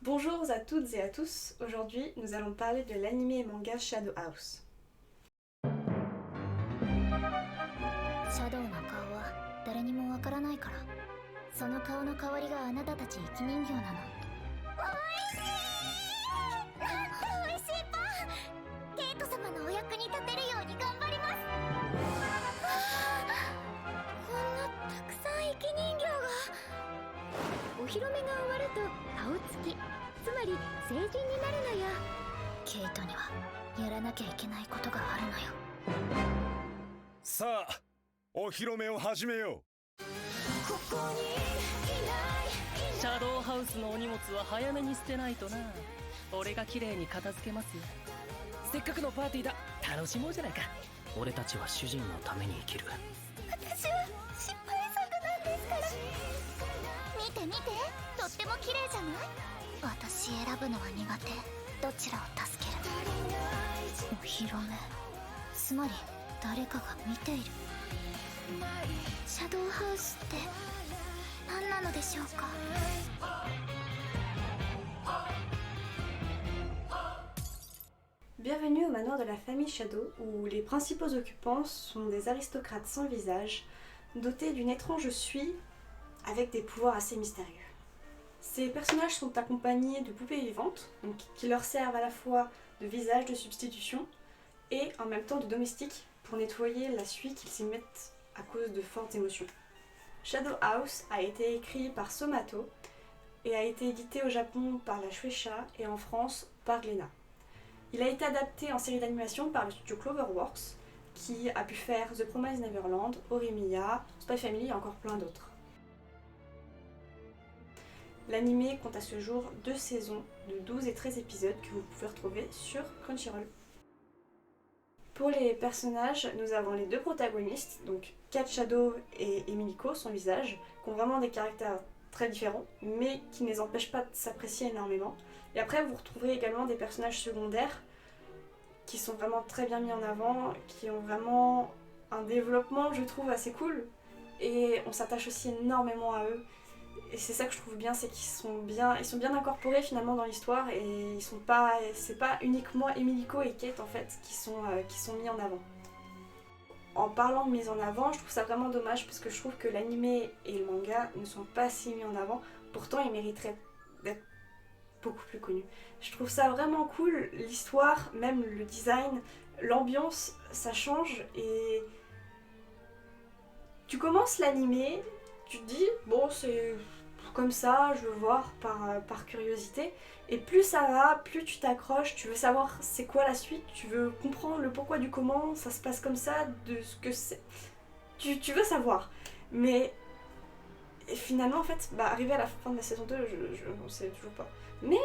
Bonjour à toutes et à tous, aujourd'hui nous allons parler de l'anime et manga Shadow House. シャドウの顔は誰にもわからないから、その顔の代わりがあなたたち生き人形なの。おいしいパン。ケイト様のお役に立てるように頑張ります。こんなたくさん生き人形が。お披露目が終わると顔つき、つまり成人になるのよ。ケイトにはやらなきゃいけないことがあるのよ。さあお披露目を始めよう。シャドウハウスのお荷物は早めに捨てないとな。俺が綺麗に片付けますよ。せっかくのパーティーだ、楽しもうじゃないか。俺たちは主人のために生きる。私は失敗作なんですから。見て見て、とっても綺麗じゃない？私選ぶのは苦手。どちらを助ける？お披露目、つまり誰かが見ている。シャドウハウスって何なのでしょうか。Bienvenue au manoir de la famille Shadow, où les principaux occupants sont des aristocrates sans visage, dotés d'une étrange suie avec des pouvoirs assez mystérieux. Ces personnages sont accompagnés de poupées vivantes, donc qui leur servent à la fois de visage de substitution et en même temps de domestiques pour nettoyer la suie qu'ils émettent à cause de fortes émotions. Shadow House a été écrit par Somato et a été édité au Japon par la Shueisha et en France par Glénat. Il a été adapté en série d'animation par le studio Cloverworks, qui a pu faire The Promised Neverland, Orimiya, Spy Family et encore plein d'autres. L'anime compte à ce jour 2 saisons de 12 et 13 épisodes que vous pouvez retrouver sur Crunchyroll. Pour les personnages, nous avons les deux protagonistes, donc Kat Shadow et Emiliko, son visage, qui ont vraiment des caractères très différents, mais qui ne les empêchent pas de s'apprécier énormément. Et après, vous retrouverez également des personnages secondaires qui sont vraiment très bien mis en avant, qui ont vraiment un développement, je trouve, assez cool. Et on s'attache aussi énormément à eux. Et c'est ça que je trouve bien, c'est qu'ils sont bien incorporés finalement dans l'histoire et c'est pas uniquement Emiliko et Kate en fait qui sont mis en avant. En parlant de mise en avant, je trouve ça vraiment dommage parce que je trouve que l'anime et le manga ne sont pas si mis en avant. Pourtant, ils mériteraient d'être beaucoup plus connus. Je trouve ça vraiment cool, l'histoire, même le design, l'ambiance, ça change et tu commences l'anime, tu te dis bon c'est comme ça, je veux voir par curiosité et plus ça va, plus tu t'accroches, tu veux savoir c'est quoi la suite, tu veux comprendre le pourquoi du comment, ça se passe comme ça, de ce que c'est. Tu veux savoir. Mais finalement en fait, arrivé à la fin de la saison 2, je ne sais toujours pas. Mais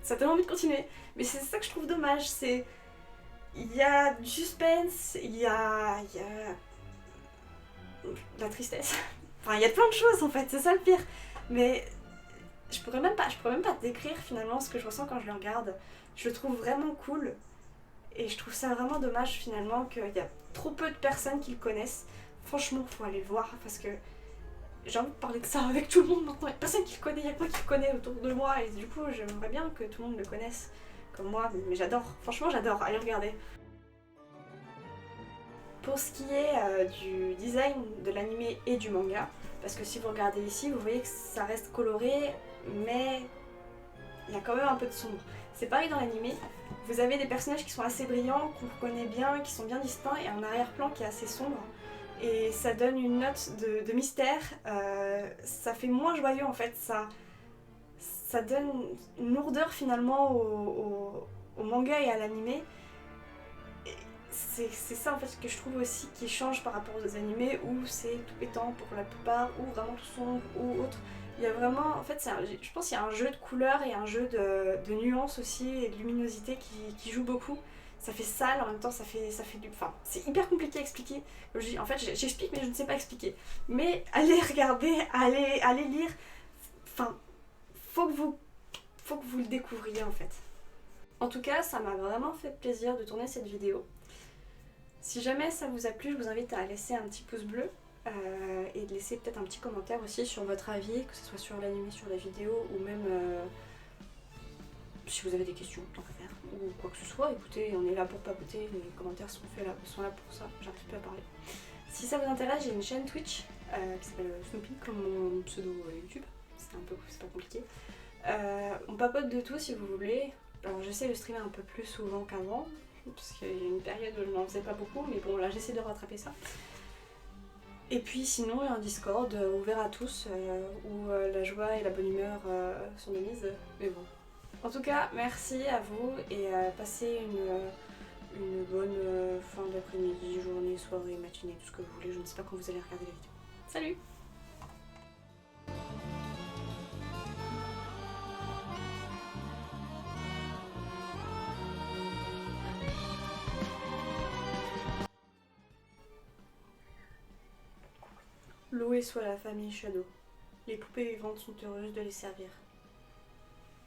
ça donne envie de continuer. Mais c'est ça que je trouve dommage, c'est il y a du suspense, il y a la tristesse. Enfin, il y a plein de choses en fait, c'est ça le pire. Mais je pourrais même pas te décrire finalement ce que je ressens quand je le regarde. Je le trouve vraiment cool. Et je trouve ça vraiment dommage finalement qu'il y a trop peu de personnes qui le connaissent. Franchement, faut aller le voir parce que j'ai envie de parler de ça avec tout le monde maintenant. Il n'y a personne qui le connaît, il n'y a que moi qui le connais autour de moi. Et du coup, j'aimerais bien que tout le monde le connaisse comme moi. Mais j'adore, franchement j'adore, allez regarder. Pour ce qui est du design de l'anime et du manga, parce que si vous regardez ici, vous voyez que ça reste coloré, mais il y a quand même un peu de sombre. C'est pareil dans l'anime, vous avez des personnages qui sont assez brillants, qu'on reconnaît bien, qui sont bien distincts, et un arrière-plan qui est assez sombre. Et ça donne une note de mystère, ça fait moins joyeux en fait, ça donne une lourdeur finalement au manga et à l'anime. C'est ça en fait que je trouve aussi qui change par rapport aux animés où c'est tout pétant pour la plupart, ou vraiment tout sombre, ou autre. Il y a vraiment, en fait, je pense qu'il y a un jeu de couleurs et un jeu de nuances aussi et de luminosité qui joue beaucoup. Ça fait sale, en même temps ça fait du... Enfin, c'est hyper compliqué à expliquer. Comme je dis, en fait, j'explique mais je ne sais pas expliquer. Mais allez regarder, allez lire. Enfin, faut que vous le découvriez en fait. En tout cas, ça m'a vraiment fait plaisir de tourner cette vidéo. Si jamais ça vous a plu, je vous invite à laisser un petit pouce bleu et de laisser peut-être un petit commentaire aussi sur votre avis, que ce soit sur l'anime, sur la vidéo ou même si vous avez des questions, tant qu'à faire, ou quoi que ce soit, écoutez, on est là pour papoter, les commentaires sont là pour ça, j'arrive plus à parler. Si ça vous intéresse, j'ai une chaîne Twitch qui s'appelle Snoopy, comme mon pseudo YouTube, c'est pas compliqué. On papote de tout si vous voulez. Alors j'essaie de streamer un peu plus souvent qu'avant, parce qu'il y a une période où je n'en faisais pas beaucoup, mais bon là j'essaie de rattraper ça. Et puis sinon il y a un Discord ouvert à tous, où la joie et la bonne humeur sont de mise, mais bon. En tout cas, merci à vous et passez une bonne fin d'après-midi, journée, soirée, matinée, tout ce que vous voulez. Je ne sais pas quand vous allez regarder la vidéo. Salut! Louée soit la famille Shadow. Les poupées vivantes sont heureuses de les servir.